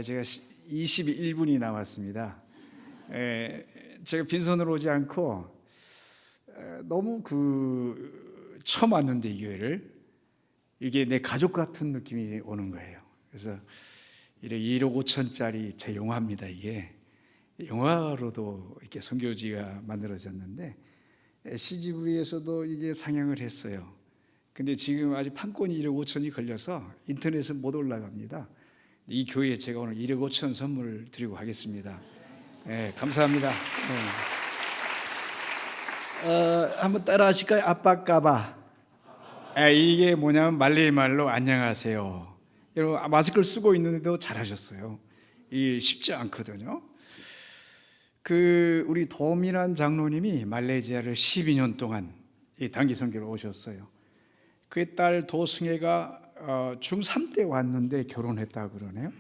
제가 21분이 남았습니다. 제가 빈손으로 오지 않고 너무 처음 왔는데 이 교회를 이게 내 가족 같은 느낌이 오는 거예요. 그래서 1억 5천짜리 제 영화입니다. 이게 영화로도 이렇게 선교지가 만들어졌는데 CGV에서도 이게 상영을 했어요. 근데 지금 아직 판권이 1억 5천이 걸려서 인터넷에 못 올라갑니다. 이 교회에 제가 오늘 1억 5천 선물 드리고 가겠습니다. 감사합니다. 한번 따라 하실까요? 아빠까바. 이게 뭐냐면 말레이 말로 안녕하세요. 여러분 마스크를 쓰고 있는데도 잘하셨어요. 이게 쉽지 않거든요. 우리 도미란 장로님이 말레이시아를 12년 동안 단기 선교로 오셨어요. 그의 딸 도승혜가 중3 때 왔는데 결혼했다고 그러네요.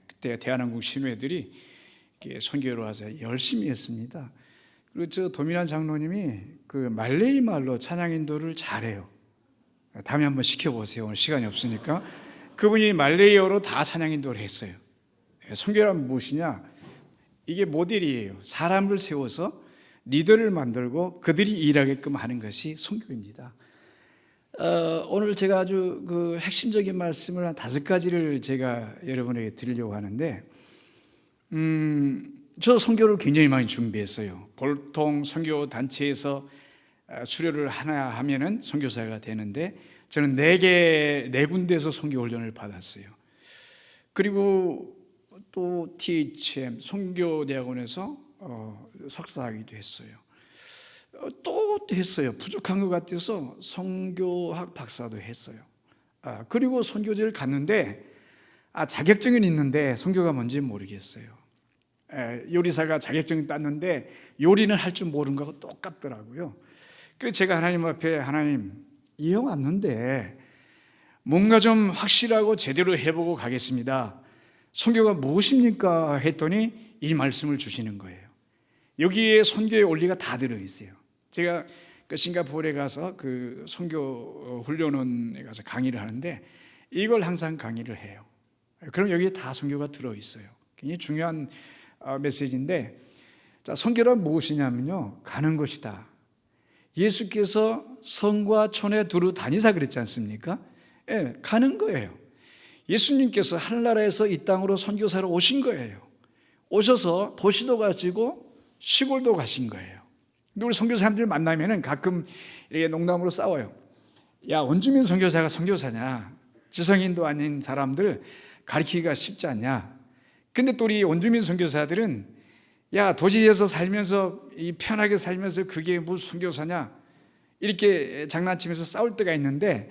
그때 대한항공 신우애들이 선교로 와서 열심히 했습니다. 그리고 저 도미란 장로님이 말레이 말로 찬양 인도를 잘해요. 다음에 한번 시켜보세요. 오늘 시간이 없으니까. 그분이 말레이어로 다 찬양 인도를 했어요. 선교란 무엇이냐? 이게 모델이에요. 사람을 세워서 리더를 만들고 그들이 일하게끔 하는 것이 선교입니다. 오늘 제가 아주 핵심적인 말씀을 한 5가지를 제가 여러분에게 드리려고 하는데, 저 선교를 굉장히 많이 준비했어요. 보통 선교 단체에서 수료를 하나 하면은 선교사가 되는데, 저는 4군데에서 선교 훈련을 받았어요. 그리고 또 THM 선교대학원에서 석사하기도 했어요. 또 했어요. 부족한 것 같아서 선교학 박사도 했어요. 그리고 선교지를 갔는데 자격증은 있는데 선교가 뭔지 모르겠어요. 요리사가 자격증 땄는데 요리는 할 줄 모르는 거하고 똑같더라고요. 그래서 제가 하나님 앞에, 하나님 이형 왔는데 뭔가 좀 확실하고 제대로 해보고 가겠습니다. 선교가 무엇입니까? 했더니 이 말씀을 주시는 거예요. 여기에 선교의 원리가 다 들어있어요. 제가 싱가포르에 가서 선교 훈련원에 가서 강의를 하는데 이걸 항상 강의를 해요. 그럼 여기에 다 선교가 들어있어요. 굉장히 중요한 메시지인데, 자, 선교란 무엇이냐면요, 가는 것이다. 예수께서 성과 촌에 두루 다니사 그랬지 않습니까? 가는 거예요. 예수님께서 하늘나라에서 이 땅으로 선교사로 오신 거예요. 오셔서 도시도 가시고 시골도 가신 거예요. 근데 우리 선교사님들 만나면은 가끔 이렇게 농담으로 싸워요. 야, 원주민 선교사가 선교사냐? 지성인도 아닌 사람들 가르치기가 쉽지 않냐? 근데 또 우리 원주민 선교사들은 야, 도시에서 살면서 편하게 살면서 그게 무슨 선교사냐? 이렇게 장난치면서 싸울 때가 있는데,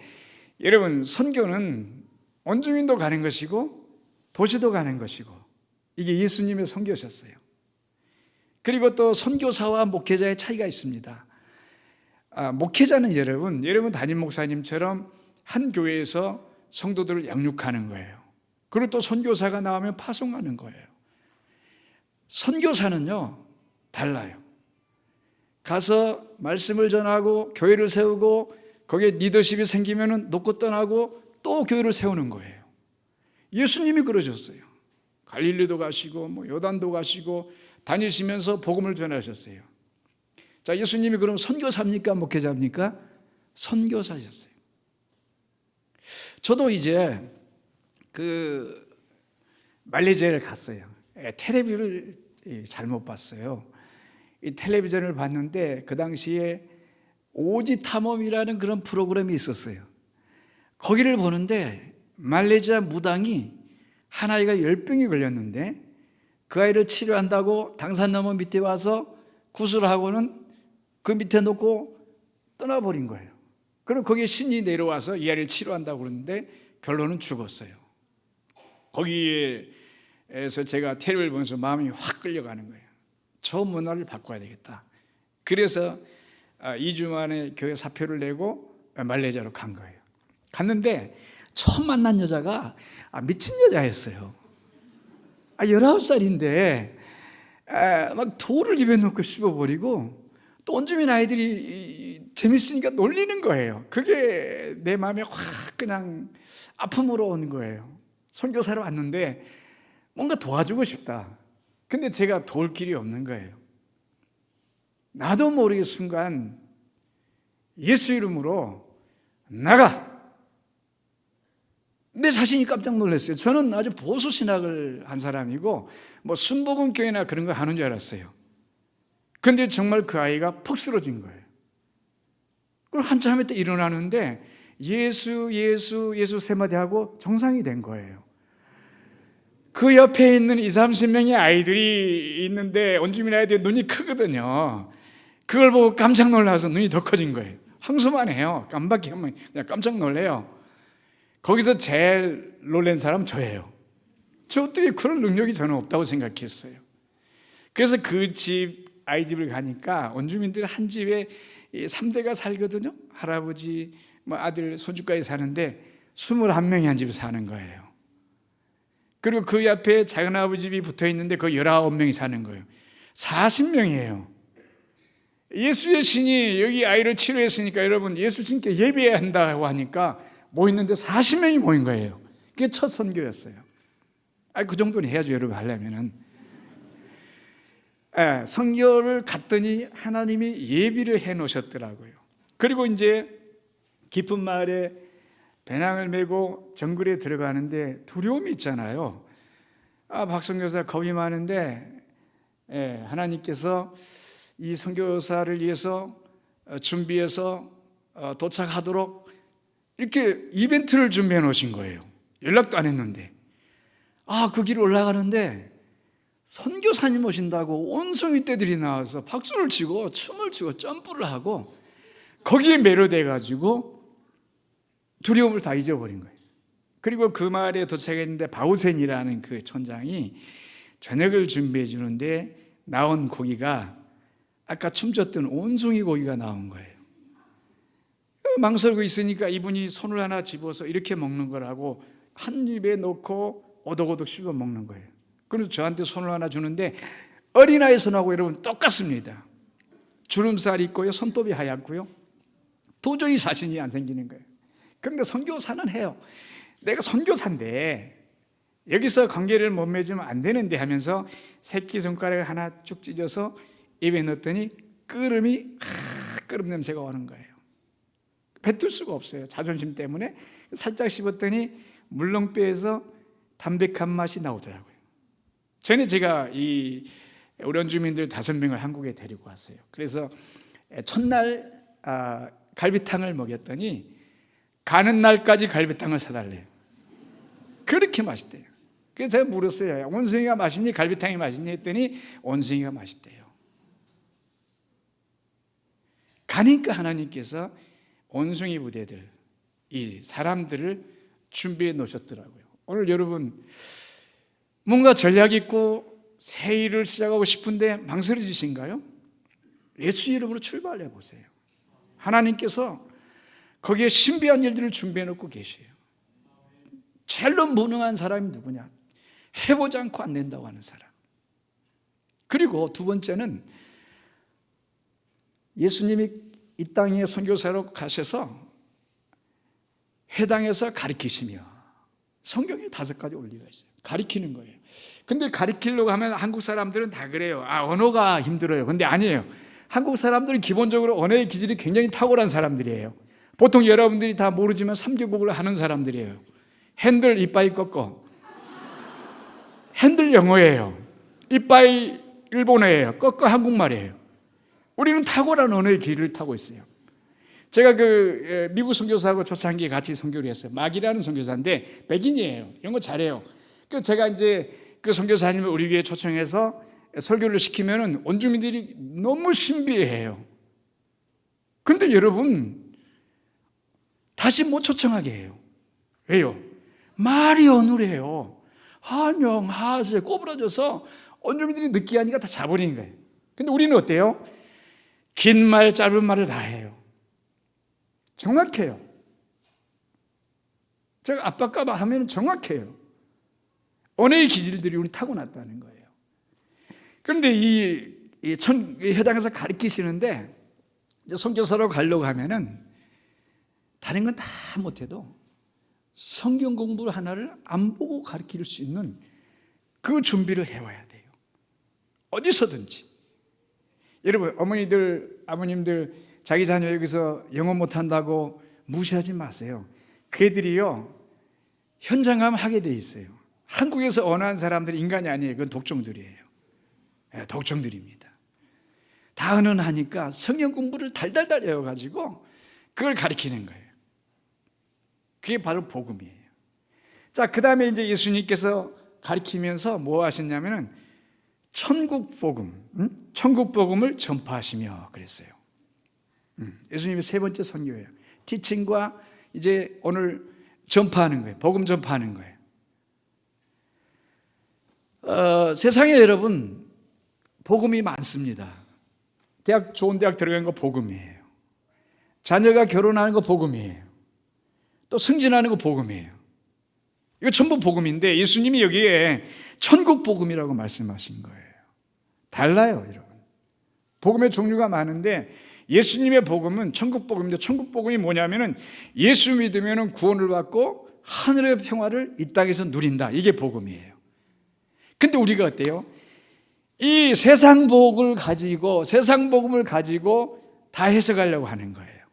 여러분 선교는 원주민도 가는 것이고 도시도 가는 것이고 이게 예수님의 선교셨어요. 그리고 또 선교사와 목회자의 차이가 있습니다. 목회자는 여러분 담임 목사님처럼 한 교회에서 성도들을 양육하는 거예요. 그리고 또 선교사가 나오면 파송하는 거예요. 선교사는요 달라요. 가서 말씀을 전하고 교회를 세우고 거기에 리더십이 생기면 놓고 떠나고 또 교회를 세우는 거예요. 예수님이 그러셨어요. 갈릴리도 가시고 요단도 가시고 다니시면서 복음을 전하셨어요. 자, 예수님이 그럼 선교사입니까? 목회자입니까? 선교사셨어요. 저도 이제 말레이시아를 갔어요. 텔레비를 잘못 봤어요. 이 텔레비전을 봤는데 그 당시에 오지 탐험이라는 그런 프로그램이 있었어요. 거기를 보는데 말레이시아 무당이 한 아이가 열병이 걸렸는데 그 아이를 치료한다고 당산나무 밑에 와서 구슬하고는 그 밑에 놓고 떠나버린 거예요. 그럼 거기에 신이 내려와서 이 아이를 치료한다고 그러는데 결론은 죽었어요. 거기에서 제가 텔레비를 보면서 마음이 확 끌려가는 거예요. 저 문화를 바꿔야 되겠다. 그래서 2주 만에 교회 사표를 내고 말레이시아로 간 거예요. 갔는데 처음 만난 여자가 미친 여자였어요. 19살인데 막 돌을 입에 넣고 씹어버리고 또 원주민 아이들이 재밌으니까 놀리는 거예요. 그게 내 마음에 확 그냥 아픔으로 온 거예요. 선교사로 왔는데 뭔가 도와주고 싶다. 근데 제가 도울 길이 없는 거예요. 나도 모르게 순간 예수 이름으로 나가! 내 자신이 깜짝 놀랐어요. 저는 아주 보수 신학을 한 사람이고 순복음교회나 그런 거 하는 줄 알았어요. 근데 정말 그 아이가 퍽 쓰러진 거예요. 그리고 한참 있다 일어나는데 예수 세 마디 하고 정상이 된 거예요. 그 옆에 있는 30명의 아이들이 있는데 원주민 아이들이 눈이 크거든요. 그걸 보고 깜짝 놀라서 눈이 더 커진 거예요. 항소만 해요. 깜박이 하면 그냥 깜짝 놀래요. 거기서 제일 놀란 사람은 저예요. 저 어떻게 그럴 능력이 저는 없다고 생각했어요. 그래서 그 집, 아이집을 가니까 원주민들 한 집에 3대가 살거든요. 할아버지, 아들, 손주까지 사는데 21명이 한 집에 사는 거예요. 그리고 그 옆에 작은아버지 집이 붙어 있는데 그 19명이 사는 거예요. 40명이에요. 예수의 신이 여기 아이를 치료했으니까 여러분 예수 신께 예배해야 한다고 하니까 모였는데 40명이 모인 거예요. 그게 첫 선교였어요. 그 정도는 해야죠, 여러분 하려면은. 선교를 갔더니 하나님이 예비를 해 놓으셨더라고요. 그리고 이제 깊은 마을에 배낭을 메고 정글에 들어가는데 두려움이 있잖아요. 박선교사 겁이 많은데 하나님께서 이 선교사를 위해서 준비해서 도착하도록 이렇게 이벤트를 준비해 놓으신 거예요. 연락도 안 했는데. 그 길 올라가는데 선교사님 오신다고 온송이 떼들이 나와서 박수를 치고 춤을 추고 점프를 하고 거기에 매료돼 가지고 두려움을 다 잊어버린 거예요. 그리고 그 마을에 도착했는데 바우센이라는 그 촌장이 저녁을 준비해 주는데 나온 고기가 아까 춤췄던 온송이 고기가 나온 거예요. 망설이고 있으니까 이분이 손을 하나 집어서 이렇게 먹는 거라고 한 입에 넣고 오독오독 씹어 먹는 거예요. 그래서 저한테 손을 하나 주는데 어린아이 손하고 여러분 똑같습니다. 주름살 있고요, 손톱이 하얗고요. 도저히 자신이 안 생기는 거예요. 그런데 선교사는 해요. 내가 선교사인데 여기서 관계를 못 맺으면 안 되는데 하면서 새끼손가락을 하나 쭉 찢어서 입에 넣었더니 끓음 냄새가 오는 거예요. 뱉을 수가 없어요. 자존심 때문에 살짝 씹었더니 물렁뼈에서 담백한 맛이 나오더라고요. 전에 제가 우리 원주민들 5명을 한국에 데리고 왔어요. 그래서 첫날 갈비탕을 먹였더니 가는 날까지 갈비탕을 사달래요. 그렇게 맛있대요. 그래서 제가 물었어요. 원숭이가 맛있니? 갈비탕이 맛있니? 했더니 원숭이가 맛있대요. 가니까 하나님께서 원숭이 부대들, 이 사람들을 준비해 놓으셨더라고요. 오늘 여러분 뭔가 전략 있고 새 일을 시작하고 싶은데 망설여지신가요? 예수 이름으로 출발해 보세요. 하나님께서 거기에 신비한 일들을 준비해 놓고 계세요. 제일로 무능한 사람이 누구냐? 해보지 않고 안 된다고 하는 사람. 그리고 두 번째는 예수님이 이 땅에 선교사로 가셔서 해당에서 가르치시며 성경에 5가지 원리가 있어요. 가르치는 거예요. 근데 가르치려고 하면 한국 사람들은 다 그래요. 언어가 힘들어요. 근데 아니에요. 한국 사람들은 기본적으로 언어의 기질이 굉장히 탁월한 사람들이에요. 보통 여러분들이 다 모르지만 3개국을 하는 사람들이에요. 핸들 이빠이 꺾어. 핸들 영어예요. 이빠이 일본어예요. 꺾어 한국말이에요. 우리는 탁월한 언어의 길을 타고 있어요. 제가 미국 선교사하고 초창기에 같이 선교를 했어요. 막이라는 선교사인데 백인이에요. 영어 잘해요. 그래서 제가 이제 그 선교사님을 우리 교회에 초청해서 설교를 시키면은 원주민들이 너무 신비해해요. 근데 여러분 다시 못 초청하게 해요. 왜요? 말이 어눌해요. 한영, 하세 꼬부라져서 원주민들이 느끼하니까 다 자버리는 거예요. 근데 우리는 어때요? 긴 말, 짧은 말을 다 해요. 정확해요. 제가 압박가봐 하면 정확해요. 언어의 기질들이 우리 타고났다는 거예요. 그런데 이 해당에서 가르치시는데 선교사로 가려고 하면은 다른 건 다 못해도 성경 공부 하나를 안 보고 가르칠 수 있는 그 준비를 해와야 돼요. 어디서든지. 여러분, 어머니들, 아버님들 자기 자녀 여기서 영어 못한다고 무시하지 마세요. 그 애들이요, 현장 가면 하게 돼 있어요. 한국에서 언어한 사람들이 인간이 아니에요. 그건 독종들이에요. 독종들입니다. 다 언어하니까 성경 공부를 달달달 해가지고 그걸 가르치는 거예요. 그게 바로 복음이에요. 자, 그 다음에 이제 예수님께서 가르치면서 뭐 하셨냐면은 천국 복음, 천국 복음을 전파하시며 그랬어요. 예수님의 세 번째 선교예요. 티칭과 이제 오늘 전파하는 거예요. 복음 전파하는 거예요. 세상에 여러분 복음이 많습니다. 좋은 대학 들어가는 거 복음이에요. 자녀가 결혼하는 거 복음이에요. 또 승진하는 거 복음이에요. 이거 전부 복음인데 예수님이 여기에 천국 복음이라고 말씀하신 거예요. 달라요, 여러분. 복음의 종류가 많은데 예수님의 복음은 천국 복음인데, 천국 복음이 뭐냐면은 예수 믿으면 구원을 받고 하늘의 평화를 이 땅에서 누린다. 이게 복음이에요. 근데 우리가 어때요? 이 세상 복을 가지고, 세상 복음을 가지고 다 해석하려고 하는 거예요.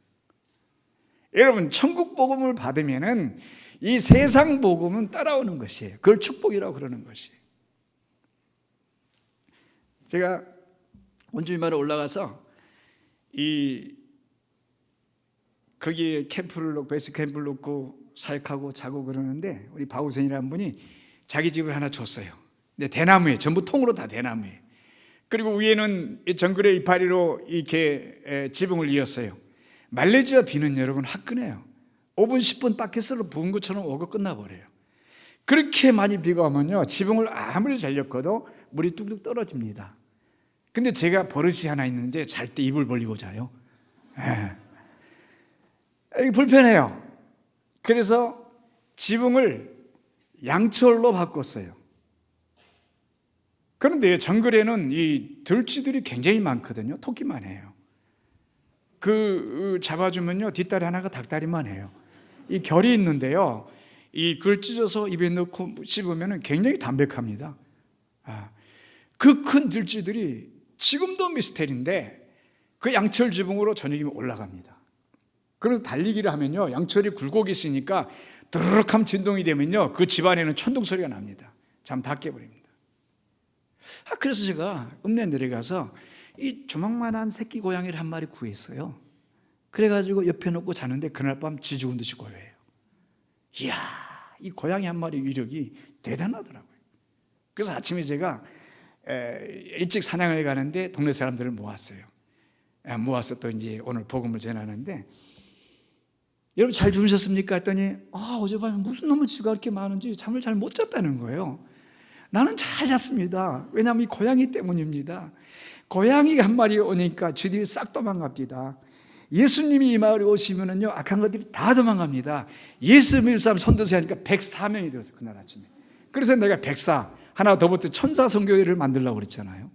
여러분, 천국 복음을 받으면은 이 세상 복음은 따라오는 것이에요. 그걸 축복이라고 그러는 것이에요. 제가 원주민마을에 올라가서 거기에 캠프를 놓고, 베이스 캠프를 놓고 사역하고 자고 그러는데, 우리 바우생이라는 분이 자기 집을 하나 줬어요. 근데 대나무에, 전부 통으로 다 대나무에. 그리고 위에는 정글의 이파리로 이렇게 지붕을 이었어요. 말레이시아 비는 여러분 화끈해요. 5분 10분 바켓으로 부은 것처럼 오고 끝나버려요. 그렇게 많이 비가 오면요, 지붕을 아무리 잘 엮어도 물이 뚝뚝 떨어집니다. 근데 제가 버릇이 하나 있는데 잘 때 입을 벌리고 자요. 불편해요. 그래서 지붕을 양철로 바꿨어요. 그런데 정글에는 이 들쥐들이 굉장히 많거든요. 토끼만 해요. 잡아주면요, 뒷다리 하나가 닭다리만 해요. 이 결이 있는데요, 그걸 찢어서 입에 넣고 씹으면 굉장히 담백합니다. 그 큰 들쥐들이 지금도 미스테리인데 그 양철 지붕으로 저녁이면 올라갑니다. 그래서 달리기를 하면요, 양철이 굴곡이 있으니까 드르륵함 진동이 되면요, 그 집안에는 천둥 소리가 납니다. 잠 다 깨버립니다. 그래서 제가 읍내 내려가서 이 조망만한 새끼 고양이를 한 마리 구했어요. 그래가지고 옆에 놓고 자는데 그날 밤 쥐 죽은 듯이 고요해요. 이야, 이 고양이 한 마리 위력이 대단하더라고요. 그래서 아침에 제가 일찍 사냥을 가는데 동네 사람들을 모았어요. 모아서 또 이제 오늘 복음을 전하는데, 여러분 잘 주무셨습니까? 했더니 어젯밤에 무슨 놈의 쥐가 그렇게 많은지 잠을 잘 못 잤다는 거예요. 나는 잘 잤습니다. 왜냐하면 이 고양이 때문입니다. 고양이가 한 마리 오니까 쥐들이 싹 도망갑니다. 예수님이 이 마을에 오시면은요, 악한 것들이 다 도망갑니다. 예수 믿을 사람 손드세요 하니까 104명이 되었어요, 그날 아침에. 그래서 내가 104 하나 더 붙여 천사 선교회를 만들려고 그랬잖아요.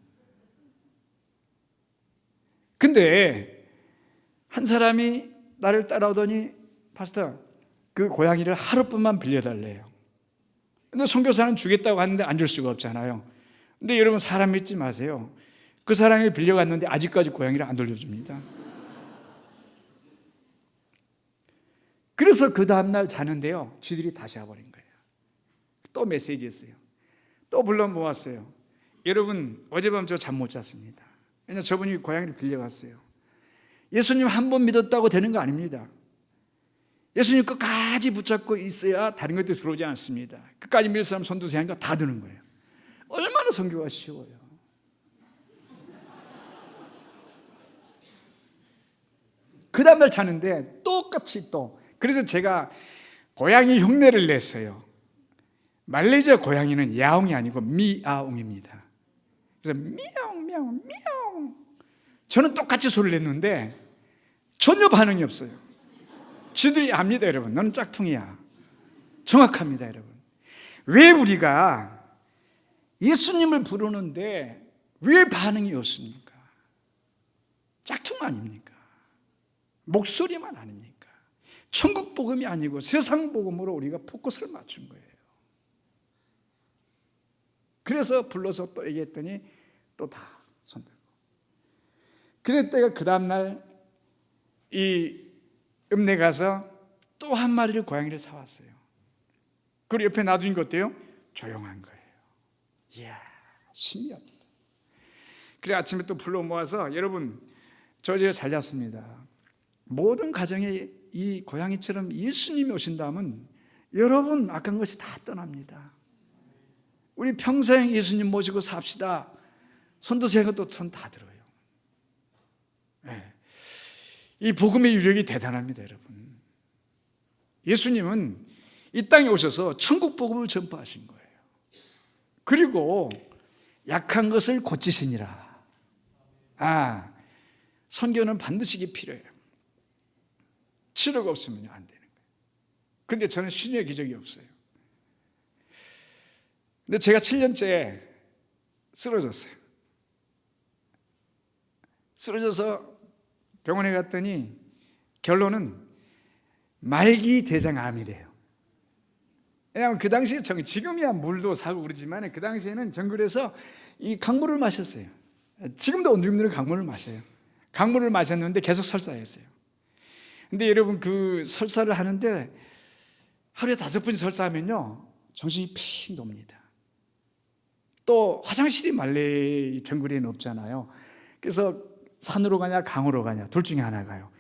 근데 한 사람이 나를 따라오더니, 파스터, 그 고양이를 하룻밤만 빌려달래요. 근데 선교사는 주겠다고 하는데 안 줄 수가 없잖아요. 근데 여러분, 사람 믿지 마세요. 그 사람이 빌려갔는데 아직까지 고양이를 안 돌려줍니다. 그래서 그 다음날 자는데요, 쥐들이 다시 와버린 거예요. 또 메시지 했어요. 또 불러 모았어요. 여러분, 어젯밤 저 잠 못 잤습니다. 왜냐하면 저분이 고양이를 빌려갔어요. 예수님 한 번 믿었다고 되는 거 아닙니다. 예수님 끝까지 붙잡고 있어야 다른 것들이 들어오지 않습니다. 끝까지 믿을 사람 손 드세요 하니까 다 드는 거예요. 얼마나 선교가 쉬워요. 그 다음날 자는데 똑같이 또, 그래서 제가 고양이 흉내를 냈어요. 말레이시아 고양이는 야옹이 아니고 미아옹입니다. 그래서 미아옹 미아옹 미아옹. 저는 똑같이 소리를 냈는데 전혀 반응이 없어요. 쥐들이 압니다, 여러분. 너는 짝퉁이야. 정확합니다, 여러분. 왜 우리가 예수님을 부르는데 왜 반응이 없습니까? 짝퉁 아닙니까? 목소리만 아닙니까? 천국 복음이 아니고 세상 복음으로 우리가 포커스를 맞춘 거예요. 그래서 불러서 또 얘기했더니 또 다 손들고. 그랬다가 그 다음날 이 읍내 가서 또 한 마리를 고양이를 사왔어요. 그리고 옆에 놔둔 거 어때요? 조용한 거예요. 이야, 신기합니다. 그래 아침에 또 불러 모아서 여러분 저 집에 잘 잤습니다. 모든 가정에 이 고양이처럼 예수님이 오신다면 여러분 악한 것이 다 떠납니다. 우리 평생 예수님 모시고 삽시다. 손도 세고 또 손 다 들어요. 네. 이 복음의 유력이 대단합니다, 여러분. 예수님은 이 땅에 오셔서 천국 복음을 전파하신 거예요. 그리고 약한 것을 고치시니라. 선교는 반드시 이게 필요해요. 치료가 없으면 안 되는 거예요. 그런데 저는 신유의 기적이 없어요. 근데 제가 7년째 쓰러졌어요. 쓰러져서 병원에 갔더니 결론은 말기 대장암이래요. 왜냐하면 그 당시에 지금이야 물도 사고 그러지만 그 당시에는 정글에서 이 강물을 마셨어요. 지금도 원주민들은 강물을 마셔요. 강물을 마셨는데 계속 설사했어요. 근데 여러분 그 설사를 하는데 하루에 5번 설사하면요 정신이 픽 돕니다. 또 화장실이 말레 정글에는 없잖아요. 그래서 산으로 가냐 강으로 가냐 둘 중에 하나 가요.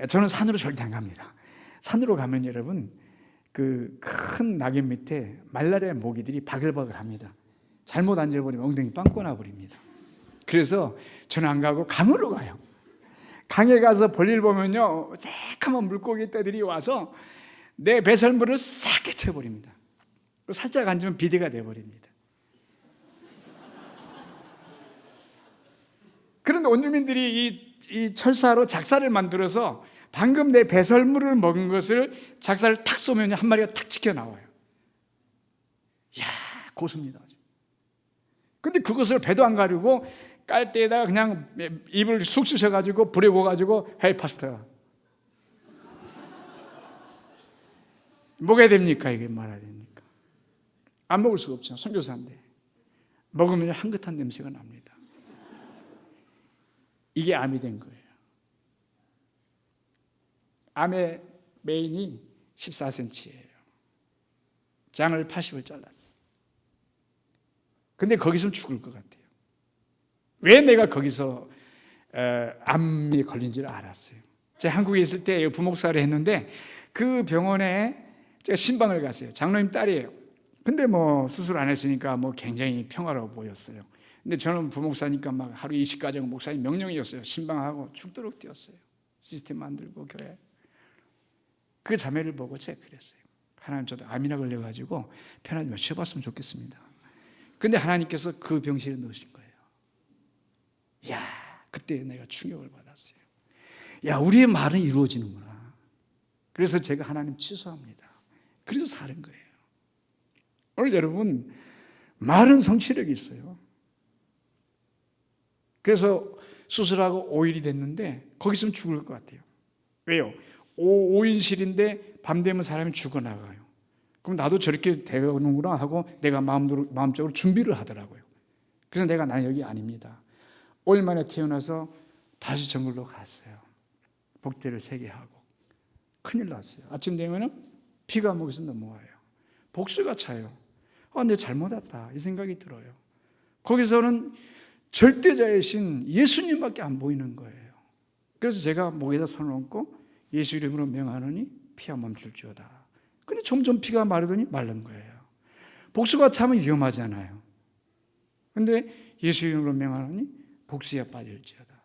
저는 산으로 절대 안 갑니다. 산으로 가면 여러분 그 큰 낙엽 밑에 말라리아 모기들이 바글바글합니다. 잘못 앉아버리면 엉덩이 빵 꺼나버립니다. 그래서 저는 안 가고 강으로 가요. 강에 가서 볼일 보면요 새까만 물고기 떼들이 와서 내 배설물을 싹 깨쳐버립니다. 살짝 앉으면 비대가 돼버립니다. 그런데 원주민들이 이 철사로 작사를 만들어서 방금 내 배설물을 먹은 것을 작사를 탁 쏘면 한 마리가 탁 치켜 나와요. 이야, 고수입니다. 근데 그것을 배도 안 가리고 깔대에다가 그냥 입을 쑥 쑤셔가지고 불에 구워가지고 헤이 파스타. 먹어야 됩니까? 이게 말아야 됩니까? 안 먹을 수가 없죠. 선교사인데. 먹으면 향긋한 냄새가 납니다. 이게 암이 된 거예요. 암의 메인이 14cm예요. 장을 80을 잘랐어요. 근데 거기서 죽을 것 같아요. 왜 내가 거기서 암에 걸린지를 알았어요. 제가 한국에 있을 때 부목사를 했는데 그 병원에 제가 신방을 갔어요. 장로님 딸이에요. 근데 뭐 수술 안 했으니까 뭐 굉장히 평화로워 보였어요. 근데 저는 부목사니까 막 하루 20가정 목사님 명령이었어요. 신방하고 죽도록 뛰었어요. 시스템 만들고 교회. 그 자매를 보고 제가 그랬어요. 하나님 저도 암이나 걸려가지고 편하게 좀 쉬어봤으면 좋겠습니다. 근데 하나님께서 그 병실에 넣으신 거예요. 이야, 그때 내가 충격을 받았어요. 야, 우리의 말은 이루어지는구나. 그래서 제가 하나님 취소합니다. 그래서 사는 거예요. 오늘 여러분 말은 성취력이 있어요. 그래서 수술하고 5일이 됐는데 거기 있으면 죽을 것 같아요. 왜요? 5인실인데 밤 되면 사람이 죽어나가요. 그럼 나도 저렇게 되는구나 하고 내가 마음적으로 준비를 하더라고요. 그래서 나는 여기 아닙니다. 5일 만에 태어나서 다시 정글로 갔어요. 복대를 3개 하고. 큰일 났어요. 아침 되면 피가 목에서 넘어와요. 복수가 차요. 내 잘못 왔다 이 생각이 들어요. 거기서는 절대자이신 예수님밖에 안 보이는 거예요. 그래서 제가 목에다 손을 얹고 예수 이름으로 명하노니 피가 멈출지어다. 근데 점점 피가 마르더니 마른 거예요. 복수가 차면 위험하잖아요. 근데 예수 이름으로 명하노니 복수에 빠질지어다.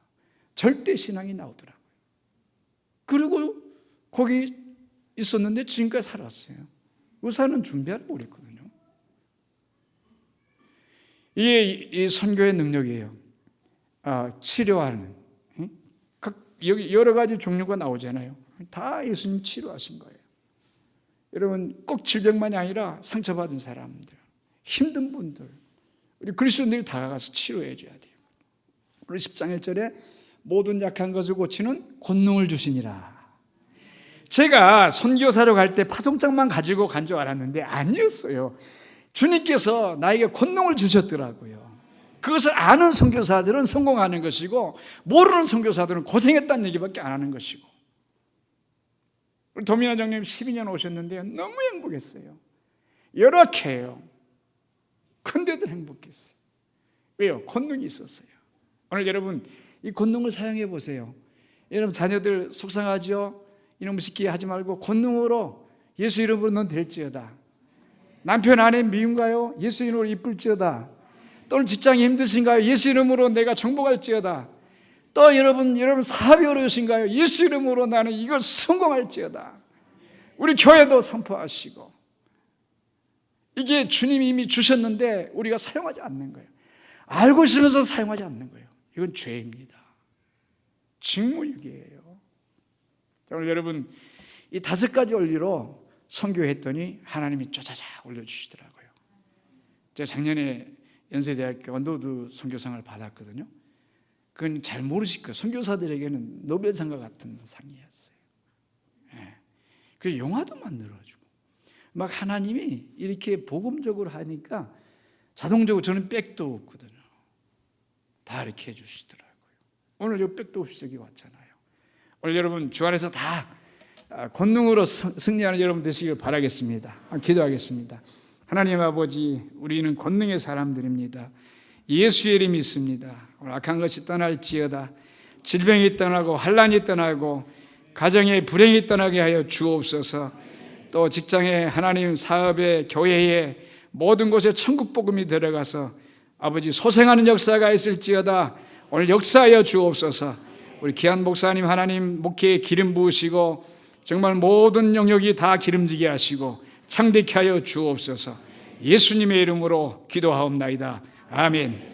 절대 신앙이 나오더라고요. 그리고 거기 있었는데 지금까지 살았어요. 의사는 준비하라고 그랬거든요. 이게 이 선교의 능력이에요. 치료하는. 여기 여러 가지 종류가 나오잖아요. 다 예수님 치료하신 거예요. 여러분 꼭 질병만이 아니라 상처받은 사람들, 힘든 분들, 우리 그리스도인들이 다가가서 치료해 줘야 돼요. 우리 10장 1절에 모든 약한 것을 고치는 권능을 주시니라. 제가 선교사로 갈 때 파송장만 가지고 간 줄 알았는데 아니었어요. 주님께서 나에게 권능을 주셨더라고요. 그것을 아는 선교사들은 성공하는 것이고 모르는 선교사들은 고생했다는 얘기밖에 안 하는 것이고. 우리 도민아 장님 12년 오셨는데요, 너무 행복했어요. 열악해요. 근데도 행복했어요. 왜요? 권능이 있었어요. 오늘 여러분 이 권능을 사용해 보세요. 여러분 자녀들 속상하죠? 이놈 시키 하지 말고 권능으로 예수 이름으로 넌 될지어다. 남편 아내 미운가요? 예수 이름으로 이쁠지어다. 또는 직장이 힘드신가요? 예수 이름으로 내가 정복할지어다. 또 여러분 사업이 어려우신가요? 예수 이름으로 나는 이걸 성공할지어다. 우리 교회도 선포하시고. 이게 주님이 이미 주셨는데 우리가 사용하지 않는 거예요. 알고 있으면서 사용하지 않는 거예요. 이건 죄입니다. 직무유기예요. 오늘 여러분 이 5가지 원리로 선교했더니 하나님이 쪼자작 올려주시더라고요. 제가 작년에 연세대학교 언더우드 선교상을 받았거든요. 그건 잘 모르실 거예요. 선교사들에게는 노벨상과 같은 상이었어요. 예. 그래서 영화도 만들어주고 막 하나님이 이렇게 복음적으로 하니까 자동적으로 저는 백도 없거든요. 다 이렇게 해주시더라고요. 오늘 이 백도 없이 저기 왔잖아요. 오늘 여러분 주 안에서 다 권능으로 승리하는 여러분 되시길 바라겠습니다. 기도하겠습니다. 하나님 아버지, 우리는 권능의 사람들입니다. 예수의 이름이 있습니다. 오늘 악한 것이 떠날지어다. 질병이 떠나고 환난이 떠나고 가정의 불행이 떠나게 하여 주옵소서. 또 직장에 하나님 사업에 교회에 모든 곳에 천국 복음이 들어가서 아버지 소생하는 역사가 있을지어다. 오늘 역사하여 주옵소서. 우리 기한 목사님 하나님 목회에 기름 부으시고 정말 모든 영역이 다 기름지게 하시고 창대케 하여 주옵소서. 예수님의 이름으로 기도하옵나이다. 아멘.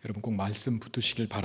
여러분 꼭 말씀 붙드시길 바랍니다.